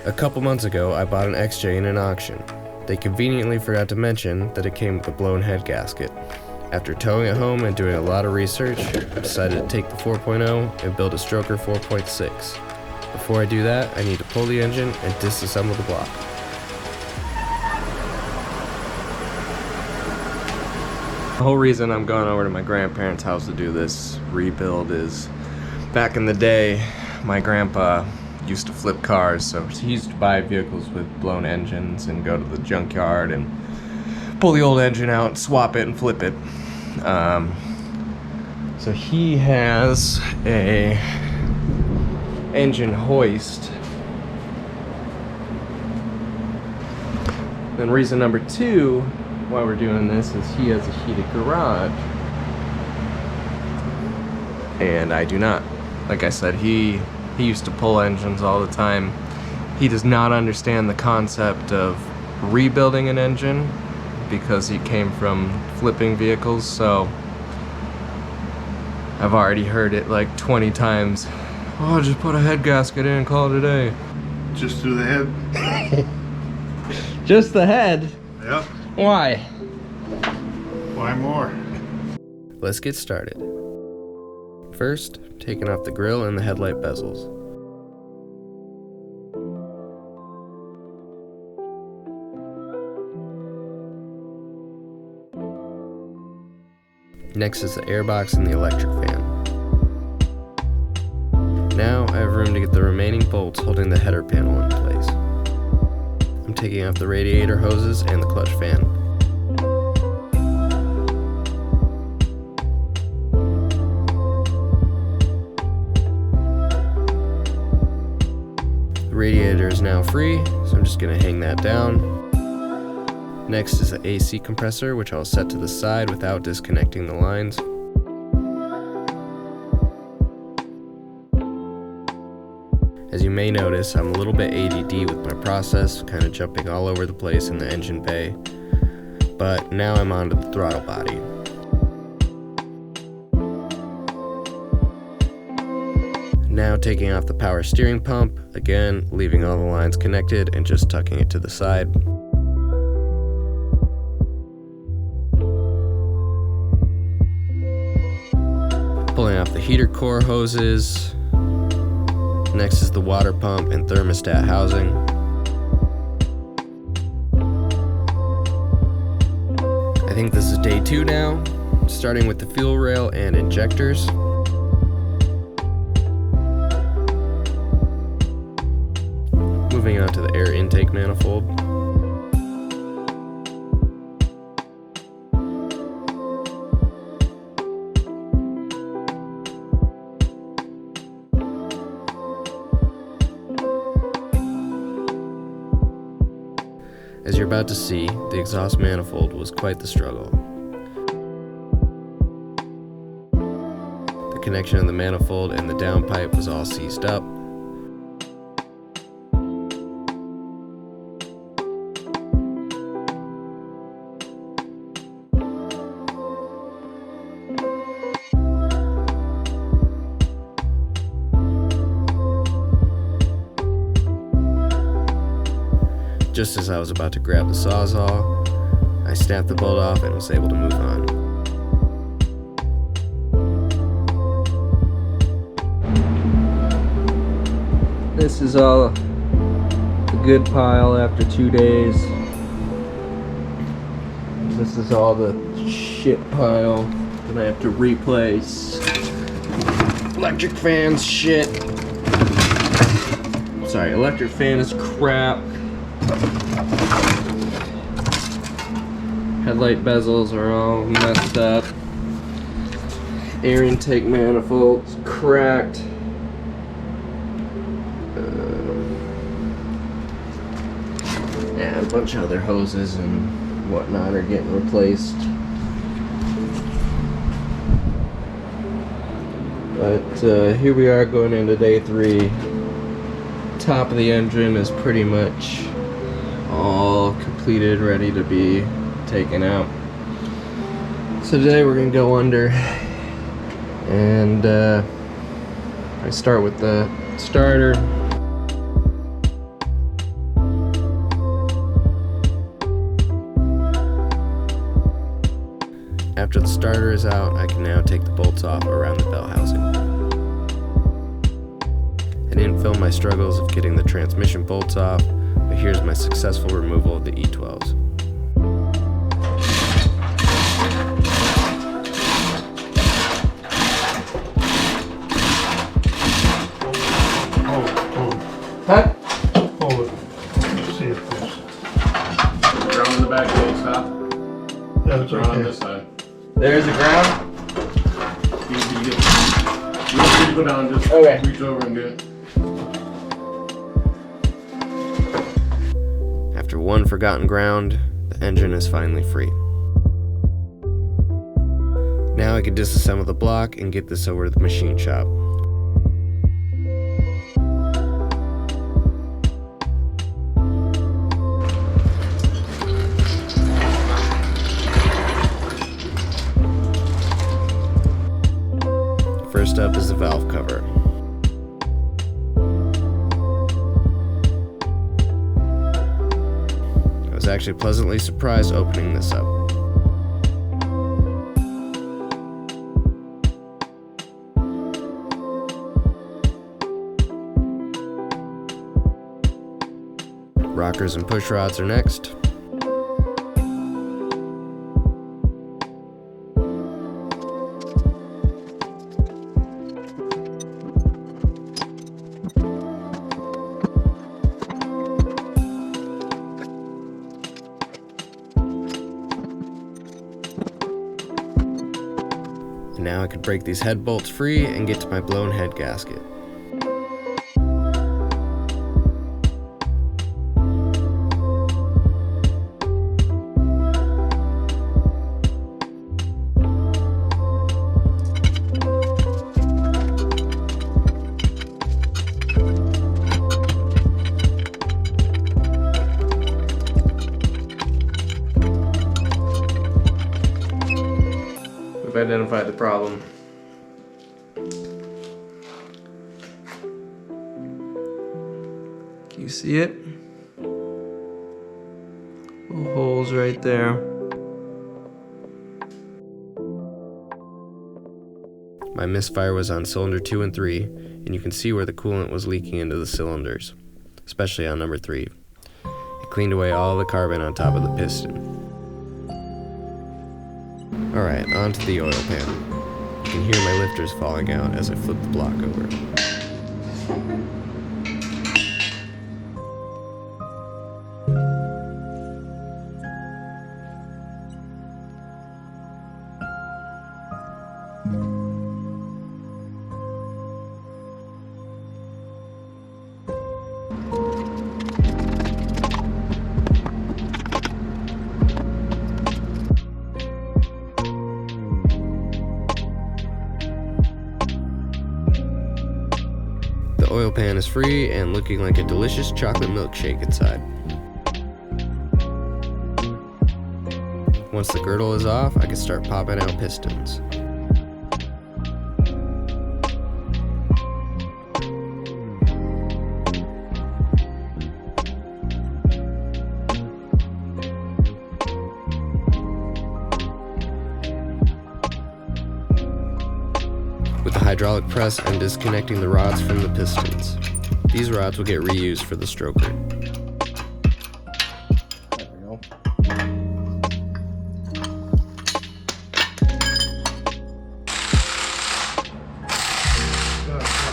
A couple months ago, I bought an XJ in an auction. They conveniently forgot to mention that it came with a blown head gasket. After towing it home and doing a lot of research, I decided to take the 4.0 and build a stroker 4.6. Before I do that, I need to pull the engine and disassemble the block. The whole reason I'm going over to my grandparents' house to do this rebuild is back in the day, my grandpa used to flip cars, so he used to buy vehicles with blown engines and go to the junkyard and pull the old engine out, swap it, and flip it. So he has a engine hoist. Then reason number two why we're doing this is he has a heated garage, and I do not. Like I said, he used to pull engines all the time. He does not understand the concept of rebuilding an engine because he came from flipping vehicles, so I've already heard it like 20 times. Oh, just put a head gasket in and call it a day. Just through the head? Just the head? Yep. Why? Why more? Let's get started. First, taking off the grille and the headlight bezels. Next is the airbox and the electric fan. Now I have room to get the remaining bolts holding the header panel in place. I'm taking off the radiator hoses and the clutch fan. The radiator is now free, so I'm just going to hang that down. Next is the AC compressor, which I'll set to the side without disconnecting the lines. As you may notice, I'm a little bit ADD with my process, kind of jumping all over the place in the engine bay. But now I'm onto the throttle body. Now taking off the power steering pump, again leaving all the lines connected and just tucking it to the side. Pulling off the heater core hoses. Next is the water pump and thermostat housing. I think this is day 2 now, starting with the fuel rail and injectors. Moving on to the air intake manifold. As you're about to see, the exhaust manifold was quite the struggle. The connection of the manifold and the downpipe was all seized up. Just as I was about to grab the Sawzall, I snapped the bolt off and was able to move on. This is all the good pile after 2 days. This is all the shit pile that I have to replace. Electric fan's shit. Sorry, electric fan is crap. Headlight bezels are all messed up. Air intake manifold's cracked. Yeah, a bunch of other hoses and whatnot are getting replaced. But here we are going into day 3. Top of the engine is pretty much all completed, ready to be taken out. So today we're gonna go under, and I start with the starter. After the starter is out, I can now take the bolts off around the bell housing. I didn't film my struggles of getting the transmission bolts off, but here's my successful removal of the E12s. Huh? Hold it. See if there's. Ground in the back, don't stop. That's Ground on okay. this side. There's the ground? You don't need to go down, just Okay. reach over and get it. After one forgotten ground, the engine is finally free. Now I can disassemble the block and get this over to the machine shop. First up is the valve cover. I was actually pleasantly surprised opening this up. Rockers and push rods are next. And now I could break these head bolts free and get to my blown head gasket. We've identified the problem. Can you see it? Little holes right there. My misfire was on cylinder 2 and 3, and you can see where the coolant was leaking into the cylinders, especially on number 3. It cleaned away all the carbon on top of the piston. Alright, on to the oil pan. You can hear my lifters falling out as I flip the block over. The oil pan is free and looking like a delicious chocolate milkshake inside. Once the girdle is off, I can start popping out pistons. With the hydraulic press, I'm disconnecting the rods from the pistons. These rods will get reused for the stroker. There we go.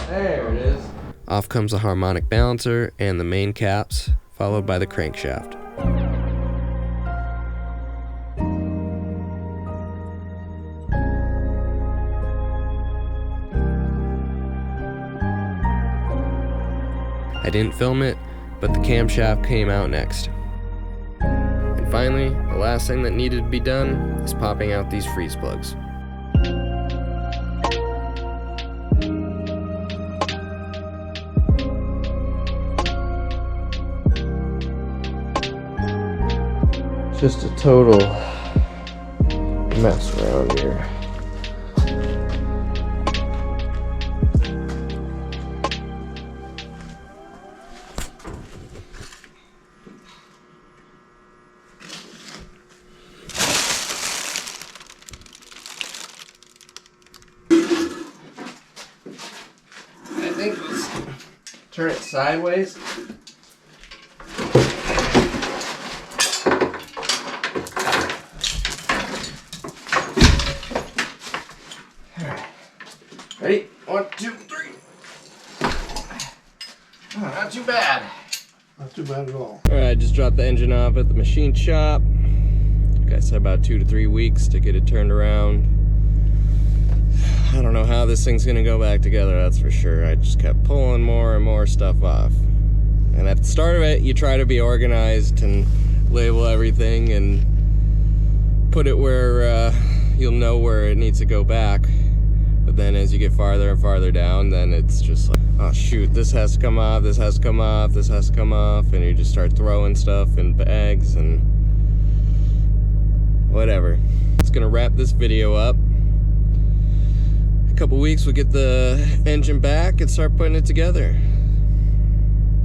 There it is. Off comes the harmonic balancer and the main caps, followed by the crankshaft. I didn't film it, but the camshaft came out next. And finally, the last thing that needed to be done is popping out these freeze plugs. Just a total mess around here. turn it sideways. Alright. Ready? 1, 2, 3. Oh, not too bad. Not too bad at all. Alright, I just dropped the engine off at the machine shop. Like I said, about 2 to 3 weeks to get it turned around. I don't know how this thing's gonna go back together, that's for sure. I just kept pulling more and more stuff off. And at the start of it, you try to be organized and label everything and put it where you'll know where it needs to go back. But then as you get farther and farther down, then it's just like, oh shoot, this has to come off, this has to come off, this has to come off, and you just start throwing stuff in bags and whatever. It's gonna wrap this video up. A couple weeks we'll get the engine back and start putting it together.